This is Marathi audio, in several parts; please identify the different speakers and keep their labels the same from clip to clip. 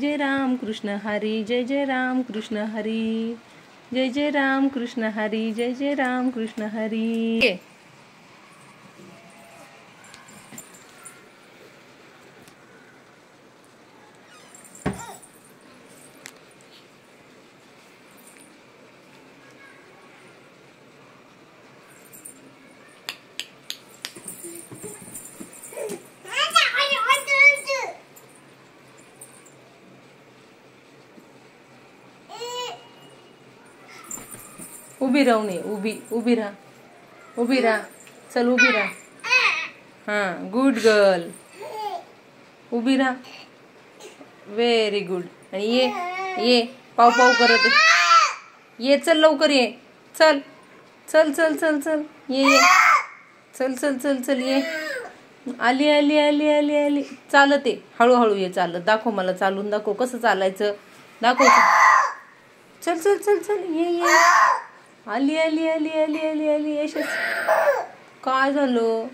Speaker 1: जय राम कृष्ण हरी, जय जय राम कृष्ण हरी, जय जय राम कृष्ण हरी, जय जय राम कृष्ण हरी. उभी राहू नये, उभी राहा, उभी राहा, चल उभी राहा. हां, गुड गर्ल. उभी राहा. Very good. आणि ये पाव पाव करत ये. चल लवकर ये. चल चल चल चल चल ये चल चल चल चल ये. आली आली आली आली आली. चालत ये, हळूहळू ये चालत. दाखव मला, चालून दाखव कसं चालायचं. दाखव. चल चल चल चल ये. आली आली आली आली आली आली. यशच काय झालं.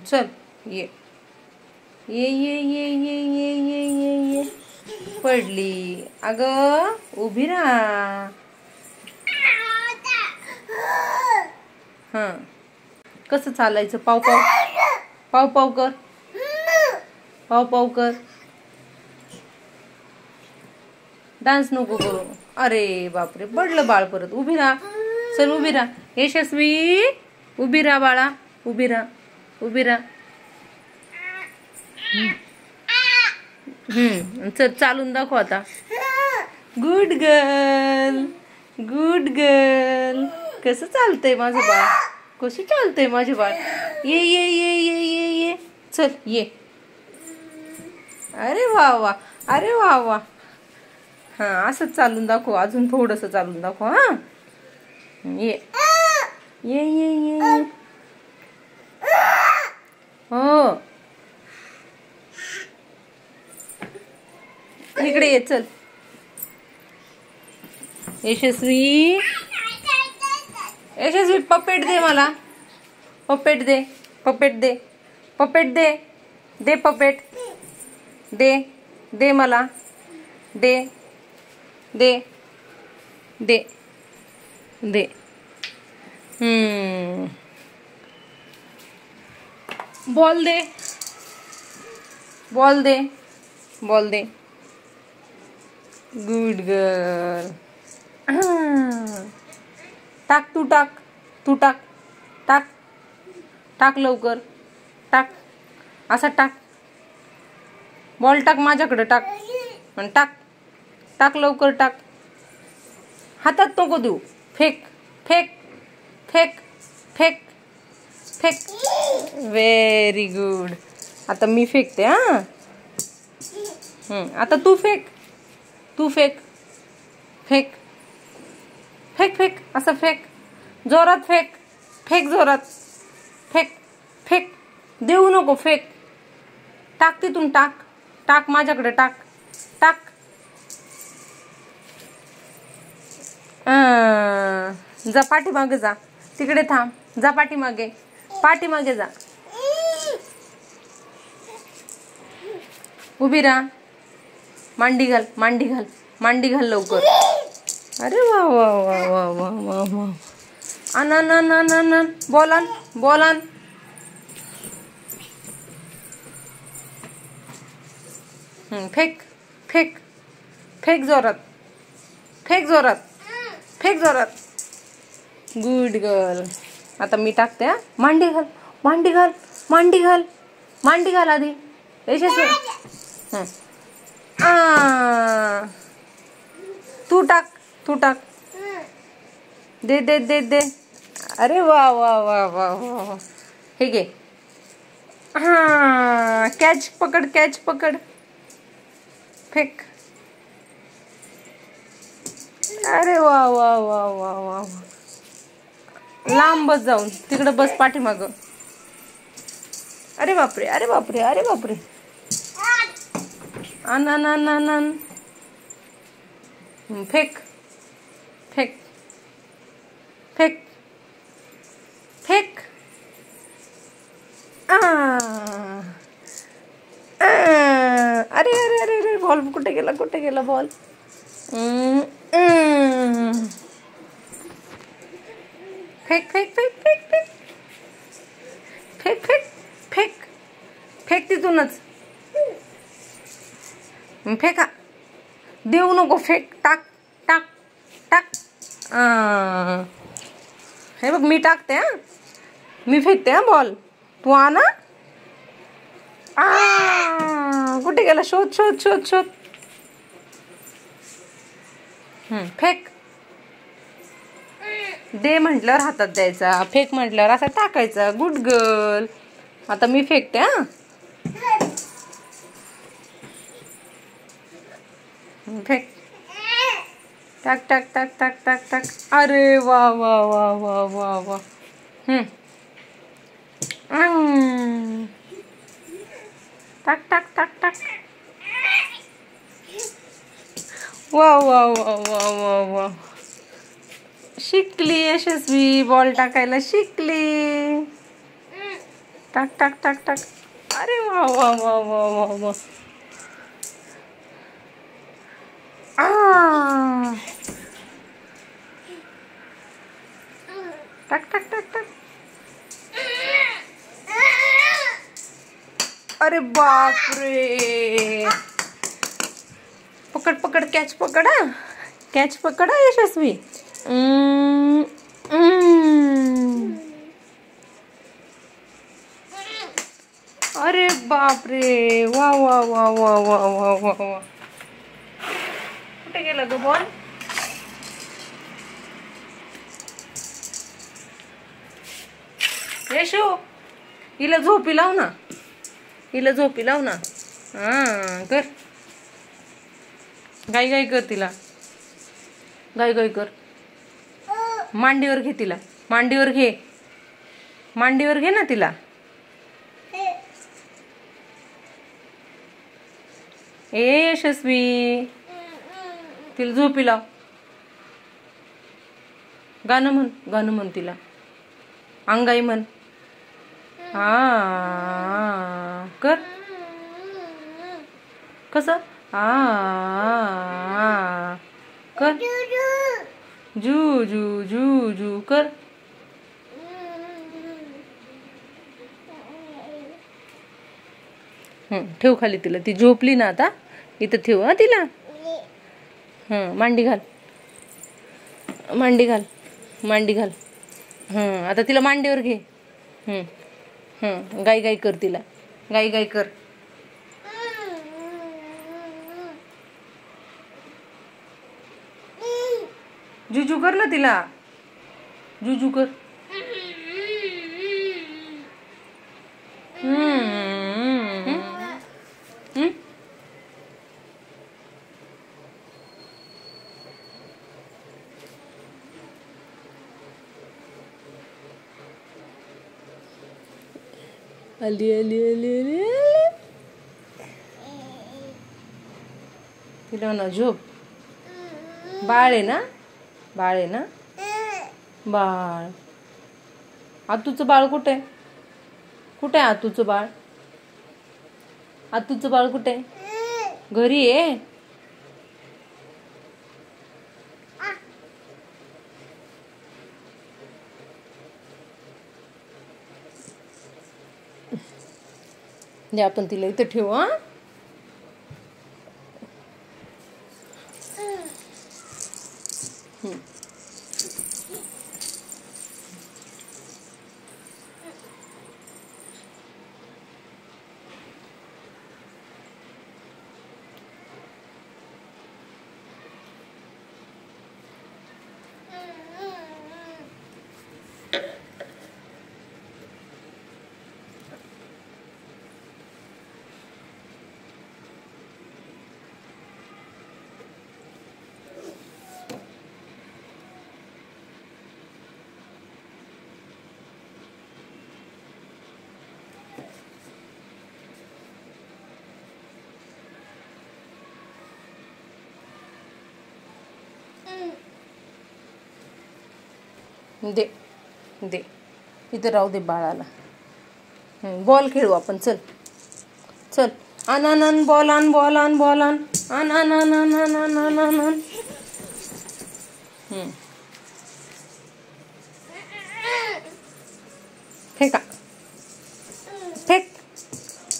Speaker 1: चल ये ये ये ये ये ये ये ये ये. पडली. अगं उभी राहा. हां, कसं चालायचं. पाव पाव पाव पाव कर. पाव पाव कर. डान्स नको करू. अरे बापरे, पडलं बाळ परत. उभी राहा. चल उभी राहा. यशस्वी उभी राहा बाळा. उभी राहा. उभी राहा. चल चालून दाखव आता. Good girl, good girl. कसं चालतंय माझं बाळ. कसं चालतंय माझं बाळ. ये ये ये ये ये ये. चल ये. अरे वा वा, अरे वा वा. हां, असंच चालून दाखव. अजून थोडंसं चालून दाखव. हां, ये ये ये ये. हो, इकडे ये. चल यशस्वी, यशस्वी पपेट दे मला. पपेट दे, पपेट दे, पपेट दे. दे पपेट. दे दे मला. दे दे दे दे. बॉल दे, बॉल दे, बॉल दे. Good girl. टाक तू, टाक तू, टाक टाक टाक लवकर. टाक, असा टाक. बॉल टाक माझ्याकडे. टाक आणि टाक. टाक लवकर. टाक. हातात नको देऊ. Fake fake fake fake fake. Very good. आता मी फेकते. आता तू फेक. तू फेक. Fake fake fake. असं फेक. जोरात फेक. फेक जोरात. Fake fake. देऊ नको. फेक. टाक तिथून. टाक टाक माझ्याकडे. टाक टाक. जा पाठीमागे जा. तिकडे थांब. जा पाठीमागे. पाठीमागे जा. उभी राहा. मांडी घाल, मांडी घाल, मांडी घाल लवकर. अरे वा वा वा वा वा वा वा. आन आन आन आन आन आन. बॉल आण, बॉल आण. फेक फेक फेक जोरात. फेक जोरात. फेक जोरात. Good girl. आता मी टाकते. मांडी घाल, मांडी घाल, मांडी घाल, मांडी घाल आधी. यशस्वी. तू टाक, तू टाक. दे दे दे दे. अरे वा वा वा वा वा. हे घे. हां, कॅच पकड, कॅच पकड. फेक. अरे वा वा वा वा वा. लांब बस जाऊन. तिकडे बस पाठीमाग. अरे बापरे, अरे बापरे, अरे बापरे. आन आन आन आन आन. Fake fake fake fake. अरे अरे अरे अरे बॉल कुठे गेला ball. Fake fake fake fake fake fake fake fake fake तिथूनच फेका. देऊ नको, फेक. टाक टाक टाक. हे बघ मी टाकते हा, मी फेकते हा बॉल. तू आना. कुठे गेला? शोध शोध शोध शोध. फेक. दे म्हटल्यावर हातात द्यायचा, फेक म्हटल्यावर असा टाकायचा. Good girl. आता मी फेकते हा. फेक. टाक टाक टाक टाक टाक टाक. अरे वा वा वा वा वा वा. टाक टाक टाक टाक. वा वा वा वा वा वा. शिकली यशस्वी, बॉल टाकायला शिकली. टाक टाक टाक टाक. अरे वा वा वा वा वा वा. टाक टाक टाक टाक. अरे बापरे. पकड पकड, कॅच पकड हा, कॅच पकड हा यशस्वी. अरे बापरे. वा वा वा वा वा वा वा वा. कुठे गेला ग बॉल? यशू, हिला झोपी लाव ना, हिला झोपी लाव ना. कर, गाई गाई कर तिला, गाई गाई कर. मांडीवर घे तिला, मांडीवर घे, मांडीवर घे ना तिला. ए यशस्वी, तिला झोपी लाव. गाणं म्हण, गाणं म्हण तिला, अंगाई म्हण. कर कसं. कर. जू जू जू जू कर. ठेव खाली तिला, ती झोपली ना आता. इथं ठेव हा तिला. मांडी घाल, मांडी घाल, मांडी घाल. आता तिला मांडीवर घे. गाई गाई कर तिला, गाई गाई कर. जुजू कर ना तिला, जुजू कर. आली आली आली आली. तिला ना झोप. बाळ आहे ना, बाळ आहे ना, बाळ. आतूचं बाळ कुठे? कुठे आहे आतूचं बाळ? आतूचं बाळ कुठे? घरी आहे. दे, आपण तिला इथं ठेवू. दे दे, इथं राहू दे बाळाला. बॉल खेळू आपण. चल चल. आन बॉल आन बॉल आन बॉल आन आन आन आन आन आन आन आन आन आन. फेका फेक.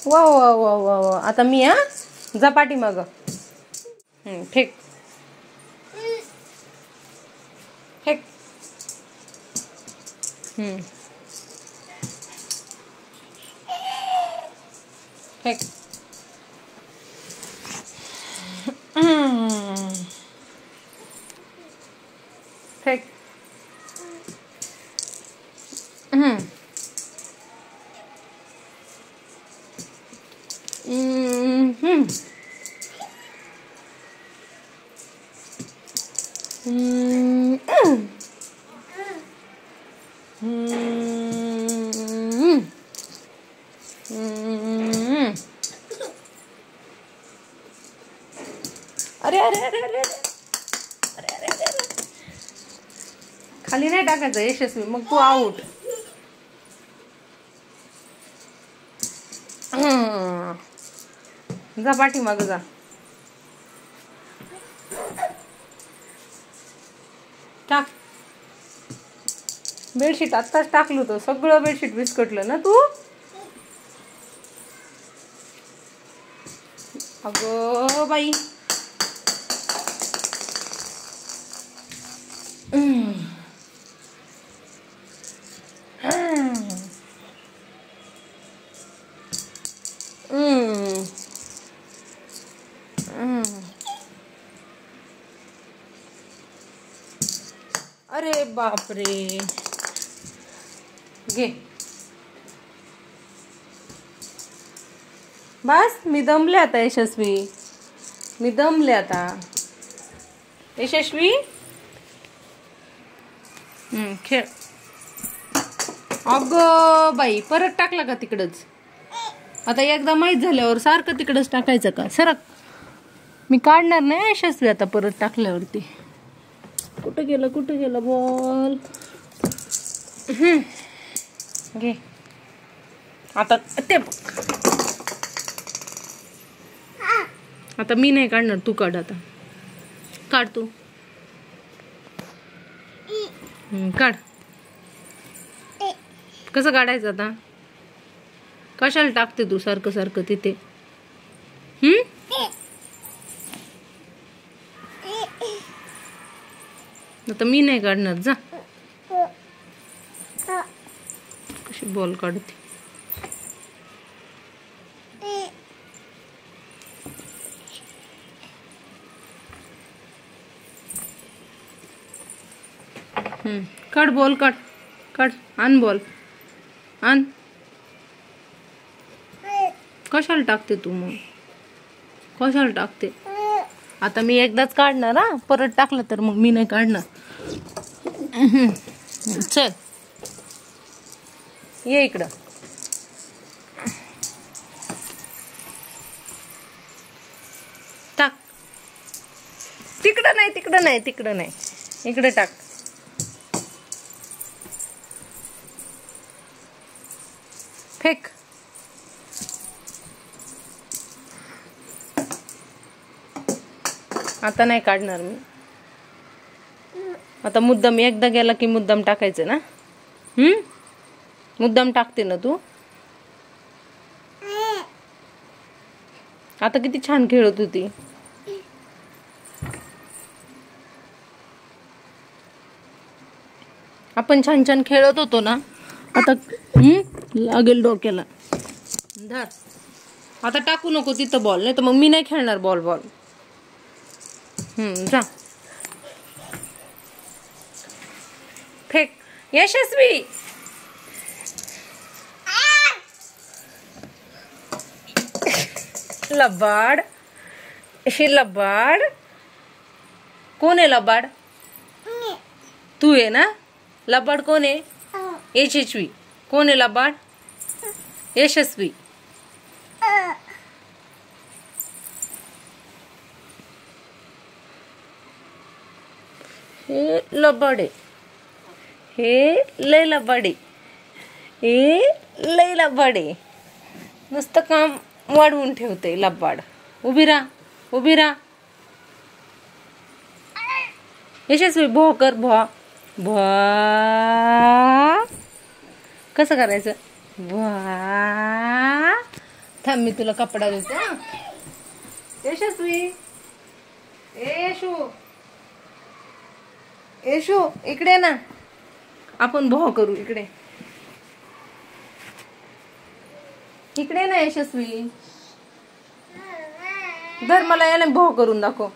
Speaker 1: वा वा वा वा वा. आता मी जा पाठीमागं. Fake fake. फेक. फेक. अरे अरे अरे अरे अरे अरे अरे अरे. खाली नाही टाकायचं यशस्वी, मग तू आउट. जा पाठीमागं जा. टाक. बेडशीट आत्ताच टाकलं होतं, सगळं बेडशीट विस्कटलं ना तू. अगं बाई. अरे बापरे. घे. बस मी दमले आता यशस्वी, मी दमले आता यशस्वी. खेळ. अगं बाई, परत टाकला का तिकडच. आता एकदा माहीत झाल्यावर सारखं तिकडच टाकायचं का. सरक. मी काढणार नाही यशस्वी आता परत टाकल्यावरती. कुठं गेलं बॉल. घे आता. ते आता मी नाही काढणार, तू काढ आता. काढ तू. काढ. कसं काढायचं आता. कशाला टाकते तू सारखं सारखं तिथे. आता मी नाही काढणार. जा. कशी बॉल काढते. काढ बॉल. काढ काढ. आण बॉल आण. कशाला टाकते तू मग. कशाला टाकते. आता मी एकदाच काढणार हा. परत टाकलं तर मग मी नाही काढणार. चल ये इकडं. टाक. तिकडं नाही तिकडं नाही तिकडं नाही, इकडे टाक. फेक. आता नाही काढणार मी. आता मुद्दाम एकदा गेला की मुद्दाम टाकायचं ना. मुद्दाम टाकते ना तू. आता किती छान खेळत होती. आपण छान छान खेळत होतो ना. आता लागेल डोक्याला. धर. आता टाकू नको तिथं बॉल, नाही तर मग मी नाही खेळणार बॉल बॉल. जा. फेक. यशस्वी. लबाड. हे लबाड. कोण आहे लबाड. तू आहे ना. लबाड कोण आहे. यशस्वी. कोण आहे लबाड. यशस्वी. हे लबाड आहे. हे लय लबाड आहे. हे लय लबाड आहे. नुसतं काम वाढवून ठेवते लबाड. उभी राहा, उभी राहा. यशस्वी भो कर, भो भो. कसं करायचं? भो. थांब मी तुला कपडा देतो. यशस्वी, येशू, येशू इकडे ना, आपण भो करू. इकडे इकडे ना यशस्वी. धर, मला याला भो करून दाखव.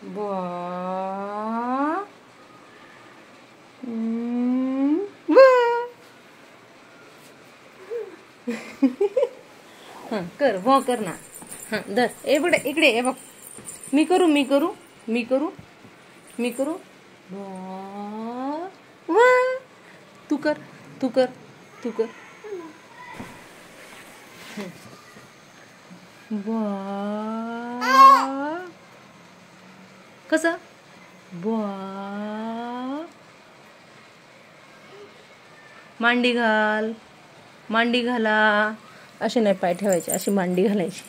Speaker 1: भो. कर, भो कर ना. धर, इकडे इकडे ये बघ. मी करू, मी करू, मी करू, मी करू. भो. तू कर, तू कर, तू कर. भो. कसं? भो. मांडी घाल, मांडी घाला. असे नाही पाय ठेवायचे, अशी मांडी घालायची.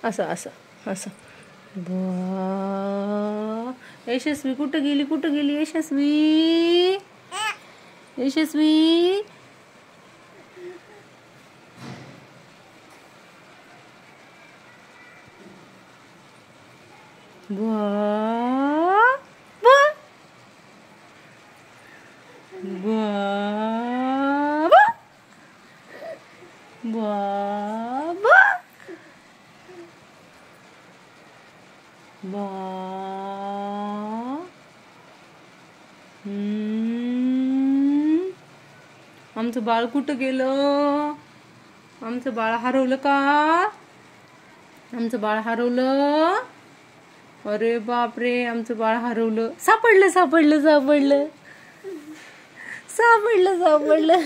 Speaker 1: असं असं असं. भो. यशस्वी कुठं गेली, कुठं गेली यशस्वी? यशस्वी भो. भो. भो. भो. भो. भो. आमचं बाळ कुठं गेलं? आमचं बाळ हरवलं का? आमचं बाळ हरवलं. अरे बापरे, आमचं बाळ हरवलं. सापडलं, सापडलं, सापडलं, सापडलं, सापडलं.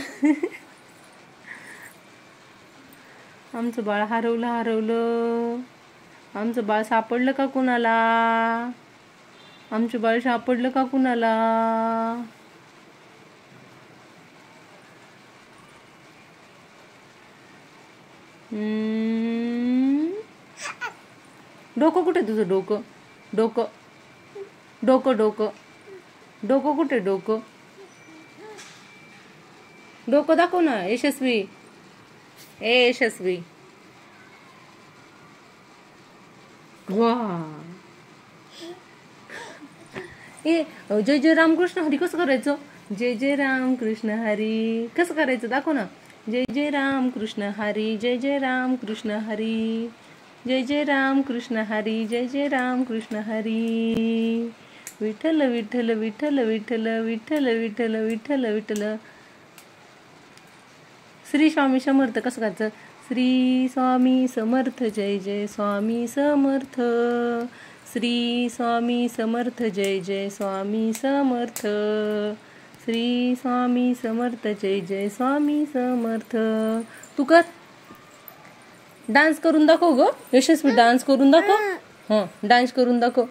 Speaker 1: आमचं बाळ हरवलं, हरवलं. आमचं बाळ सापडलं का कुणाला? आमचं बाळ सापडलं का कुणाला? डोकं कुठे तुझं? डोकं, डोकं, डोकं, डोकं, डोकं कुठे? डोकं, डोकं दाखव ना यशस्वी. ए यशस्वी. वा. ए जय जय रामकृष्ण हरी कसं करायचं? जय जय रामकृष्ण हरी कसं करायचं दाखव ना. जय जय रामकृष्ण हरी, जय जय रामकृष्ण हरी, जय जय रामकृष्ण हरी, जय जय रामकृष्ण हरी. विठ्ठल विठ्ठल विठ्ठल विठ्ठल विठ्ठल विठ्ठल विठ्ठल विठ्ठल. श्री स्वामी समर्थ कसं करायचं? श्री स्वामी समर्थ, जय जय स्वामी समर्थ. श्री स्वामी समर्थ, जय जय स्वामी समर्थ. श्री स्वामी समर्थ, जय जय स्वामी समर्थ. तू कर, डान्स करून दाखव ग यशस्वी. डान्स करून दाखव. डान्स करून दाखव.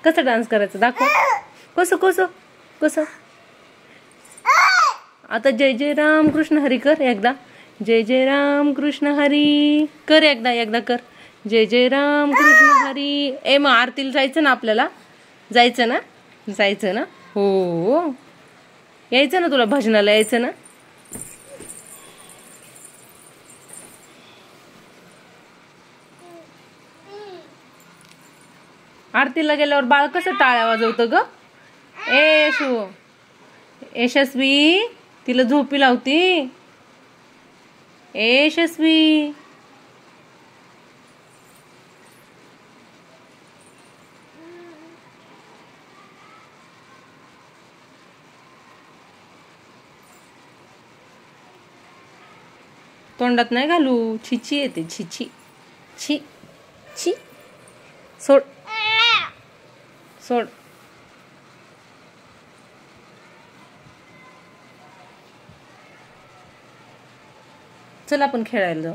Speaker 1: कसं डान्स करायचं दाखव. कसं कसं कसं. आता जय जय राम कृष्ण हरी कर एकदा. जय जय राम कृष्ण हरी कर एकदा, एकदा कर. जय जय राम कृष्ण हरी. ए मग आरतीला जायचं ना आपल्याला? जायचं ना? जायचं ना? हो यायचं ना तुला? भजनाला यायचं ना? आरतीला गेल्यावर बाळ कसं टाळ्या वाजवतं ग? ए यशू, यशस्वी तिला झोपी लावती. ए यशस्वी. तोंडात नाही घालू, छिची येते. छिची छी छी. सोड सोड. चल आपण खेळायला जाऊ.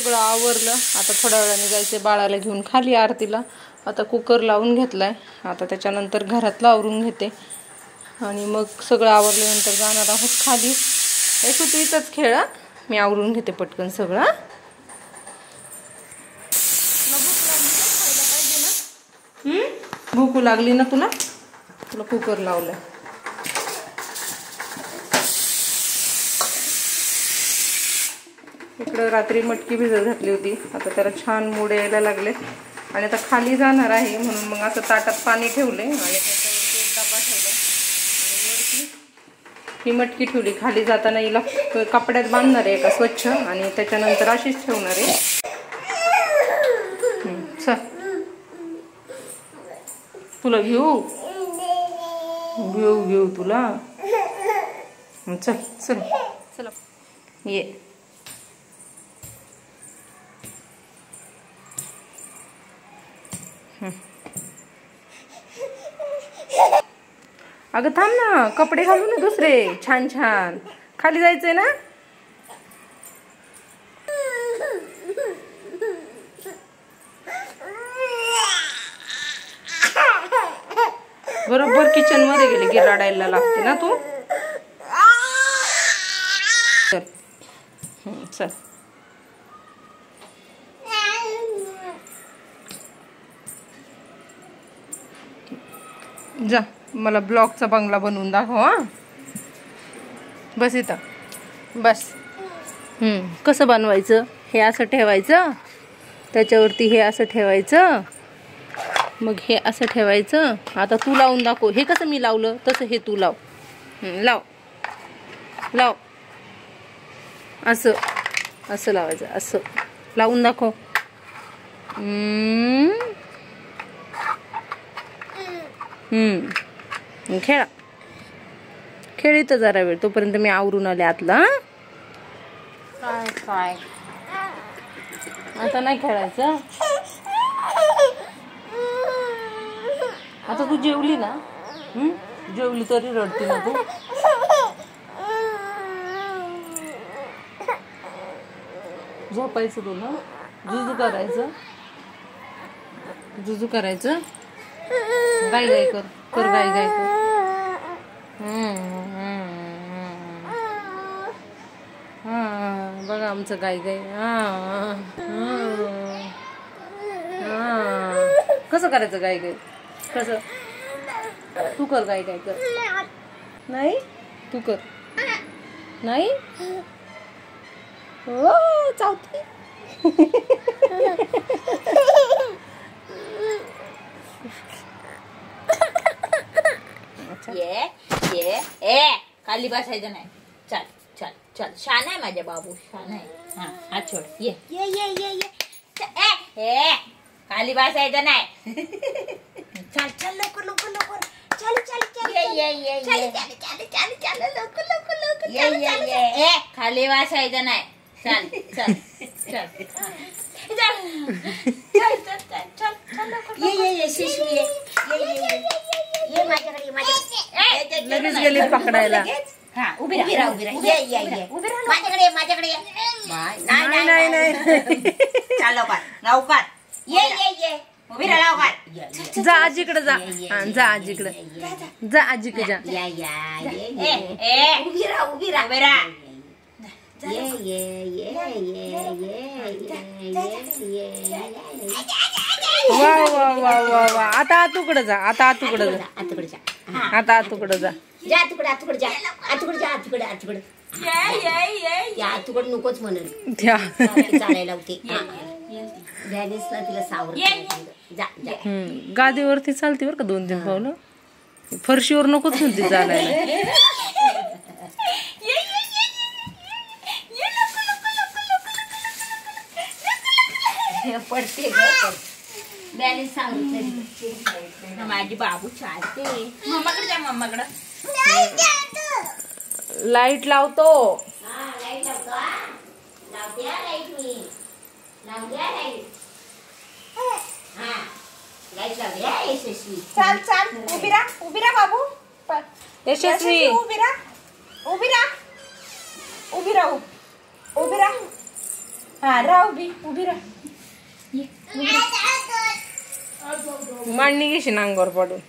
Speaker 1: सगळं आवरलं. आता थोड्या वेळाने जायचं बाळाला घेऊन खाली आरतीला. आता कुकर लावून घेतलाय. आता त्याच्यानंतर घरातलं आवरून घेते आणि मग सगळं आवरल्यानंतर जाणार आहोत खाली. तू इथंच खेळ, मी आवरून घेते पटकन सगळं. भूक लागली ना तुला? तुला कुकर लावलंय. इकडं रात्री मटकी भिजत घातली होती. आता त्याला छान मोड यायला लागले आणि आता खाली जाणार आहे म्हणून मग असं ताटात पाणी ठेवले आणि त्याच्यावरती एक डबा ठेवला आणि वरती ही मटकी ठेवली. खाली जाताना हिला कपड्यात बांधणार आहे एका स्वच्छ आणि त्याच्यानंतर अशीच ठेवणार आहे. चल तुला घेऊ घेऊ घेऊ तुला. चल चल चल ये. अगं थांब ना, कपडे घालू ना दुसरे छान छान. खाली जायचंय ना? बरोबर किचन मध्ये गेले की रडायला लागते ना तू. चल चल जा, मला ब्लॉकचा बंगला बनवून दाखव. हा बस इथं बस. कसं बनवायचं? हे असं ठेवायचं, त्याच्यावरती हे असं ठेवायचं, मग हे असं ठेवायचं. आता तू लावून दाखव. हे कसं मी लावलं तसं हे तू लाव. लाव लाव. असं असं लावायचं. असं लावून दाखव. खेळा खेळीत जरा वेळ, तोपर्यंत मी आवरून आले आतला. काय काय आता नाही खेळायचं. आता तू जेवली ना? जेवली तरी रडती ना तू. झोपायचं तुला, जुजू करायचं, जुजू करायचं. गाय गाय कर कर, गाय गाय कर. बघा आमचं गाय गाय. कसं करायचं गाय गाय? कसं? तू कर गाय गाय कर. नाही तू कर. नाही हो चावती.
Speaker 2: ये ये ए खाली बसायचं नाही. चल चल चल, शान आहे माझ्या बाबू, शान आहे. हा हात सोड. ये ये ये ये ये. ए खाली बसायचं नाही. चल चल लवकर लवकर लवकर. चल चल चल ये ये ये चल चल चल चल चल लवकर लवकर लवकर. ये ये ये ए खाली बसायचं नाही. चल चल चल चल चल चल चल. ये ये ये शिशू ये ये ये ये माझ्याकडे माझ्याकडे.
Speaker 1: लगेच गेले पकडायला.
Speaker 2: हा उभी राहा उभी राहा. ये ये ये माझ्याकडे माझ्याकडे.
Speaker 1: नाही नाही नाही.
Speaker 2: चल लवकर लवकर. ये ये ये उभी राहा लवकर.
Speaker 1: जा आजीकडे जा. जा आजीकडे जा. आजीकडे जा.
Speaker 2: या या ये ए उभी राहा उभी राहा उभी राहा. ये ये ये ये ये ये.
Speaker 1: वा वा वा वा वा. आता आतूकडे जा. आता आतूकडे जा.
Speaker 2: आतुकडे जा.
Speaker 1: आता आतूकडे जा.
Speaker 2: जा आतुकडे आतुकडे जा. आतुकडे जा आतुकडे आतुकडे. या आतुकडे नकोच म्हणून चालायला होते. डॅनिसला तिला सावर जा जा.
Speaker 1: गादीवरती चालते बरं का 2-3 पावलं. फरशीवर नकोच म्हणते चालायला.
Speaker 2: पडते बॅलेन्स सांगते. माझी बाबू चालते. मम्माकडे जा. मम्माकडे
Speaker 1: लाईट लावतो.
Speaker 2: लाईट लावतो. लावते लाईट मी. लावते लाईट. हा लाईट लावते यशस्वी.
Speaker 3: चाल चाल उभी राहा बाबू.
Speaker 1: यशस्वी
Speaker 3: उभी राहा उभी राहा उभी राहू उभी राहा.
Speaker 2: हा राह उभी राह. ये, उभी राह.
Speaker 1: मांडणी घेशील अंगावर पडून.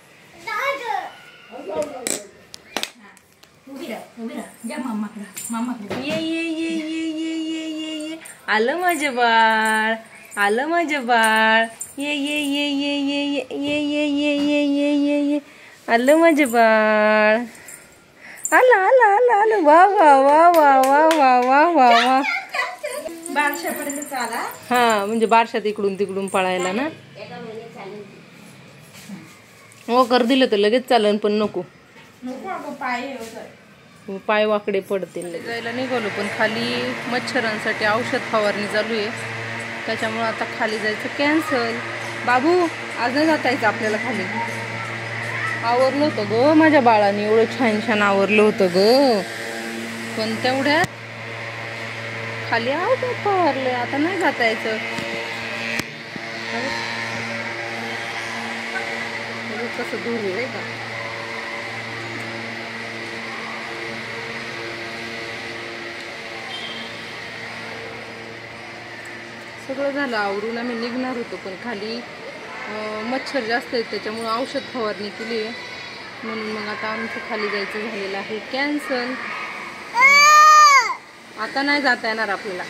Speaker 2: उभी राह जा मामाकडे.
Speaker 1: ये ये ये ये ये ये ये ये आलं माझं बाळ, आलं माझं बाळ. ये ये ये ये ये ये ये ये ये ये ये ये ये आलं माझं बाळ. आलं आलं आलं आलं. वा वा वा वा वा वा वा वा वा.
Speaker 2: बारशापर्यंत चाला.
Speaker 1: हा म्हणजे बारशात इकडून तिकडून पळायला ना. हो कर दिलं तर लगेच चालन पण नको. पाय वाकडे पडतील. जायला निघालो पण खाली मच्छरांसाठी औषध फवारणी चालू आहे, त्याच्यामुळे आता खाली जायचं कॅन्सल. बाबू आज नाही जाता यायचं आपल्याला खाली. आवरलं होतं ग माझ्या बाळाने, एवढं छान छान आवरलं होतं ग, पण तेवढ्यात खाली औषध फवारले. आता नाही जाता यायचं. कसं दूर आहे का. सगळं झालं आवरून आम्ही निघणार होतो, पण खाली मच्छर जास्त आहेत त्याच्यामुळे औषध फवारणी केली आहे, म्हणून मग आता आमचं खाली जायचं झालेलं आहे कॅन्सल. आता नाही जाता येणार आपल्याला.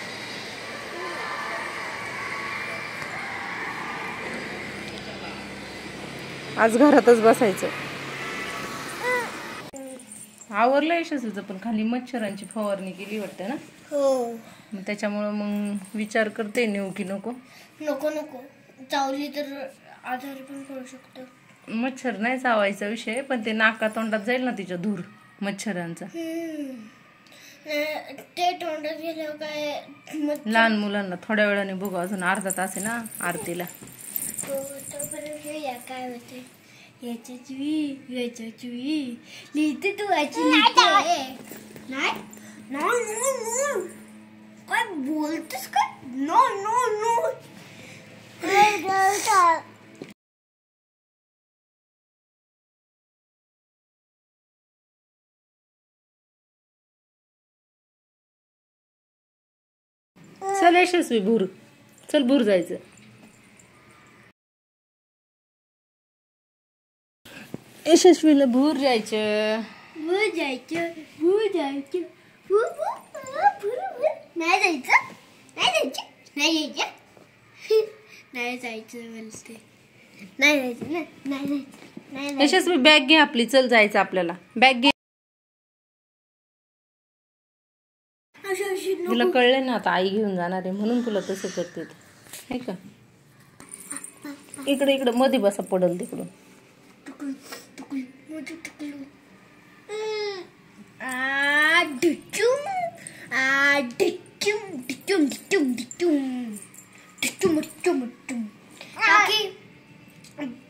Speaker 1: आज घरातच बसायचं. आवरलं यशस्वीचं, पण खाली मच्छरांची फवारणी केली वाटतं ना.
Speaker 4: हो.
Speaker 1: मग त्याच्यामुळं मग विचार करते नेऊ की नको.
Speaker 4: नको नको, चावली तर आजारी पण पडू शकतो.
Speaker 1: मच्छर नाही चावायचा विषय, पण ते नाका तोंडात जाईल ना तिच्या धूर मच्छरांचा.
Speaker 4: ते तोंडात गेल्यावर काय
Speaker 1: लहान मुलांना थोड्या वेळाने बघू, अजून अर्धा तास आहे ना आरतीला.
Speaker 4: तोपर्यंत घेऊया काय होते. याच्या चुई लिहिते तू याची नाही काय बोलतेस काय. नो नो नो
Speaker 1: चल यशस्वी भूर, चल भूर जायचं. यशस्वीला भूर जायचं.
Speaker 4: नाही जायचं.
Speaker 1: यशस्वी बॅग घे आपली, चल जायचं आपल्याला. बॅग घे. तुला कळलं ना आता आई घेऊन जाणार आहे म्हणून तुला तसं करते हे का. इकडे इकडे मध्ये बसा, पडल तिकडून.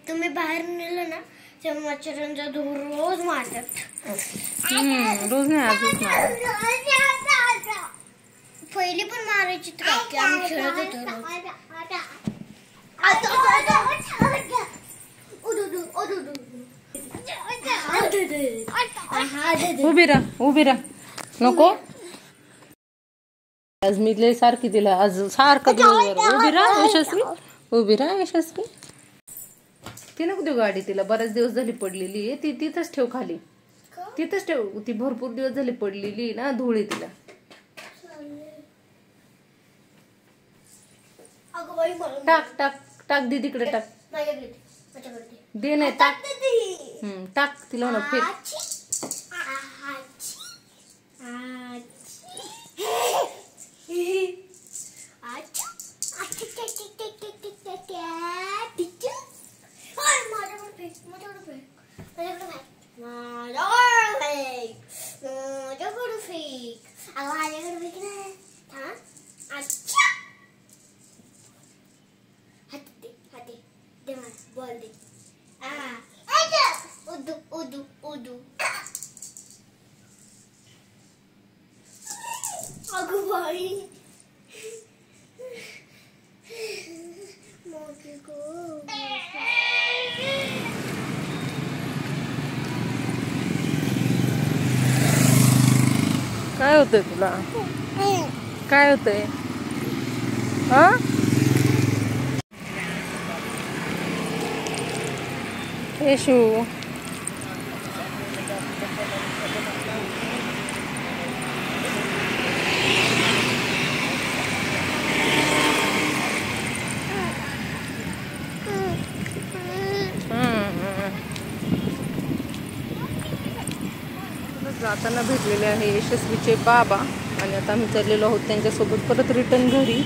Speaker 4: तुम्ही बाहेर नेलं ना त्या मच्छरांचा धूर रोज मारतात.
Speaker 1: रोज नाही, आजच
Speaker 4: पहिली पण मारायची तर आम्ही खेळत होतो.
Speaker 1: उभी राहा नको. आज मी लय सारखी तिला आज सारखं दिवसभर उभी राहा यशस्वी, उभी राहा यशस्वी. ती नको देऊ गाडी तिला, बरेच दिवस झाली पडलेली आहे ती. तिथंच ठेव खाली, तिथंच ठेव. ती भरपूर दिवस झाली पडलेली ना, धुळे तिला. टाक टाक टाक दे तिकडे, टाक दे. नाही टाक, टाक तिला ना फेक.
Speaker 4: बोल दे. उदू उदू उदू. अगं बाई
Speaker 1: काय होतंय तुला, काय होतंय. हा येशू जाताना भेटलेले आहे यशस्वीचे बाबा आणि आता आम्ही चाललेलो आहोत त्यांच्यासोबत परत रिटर्न घरी.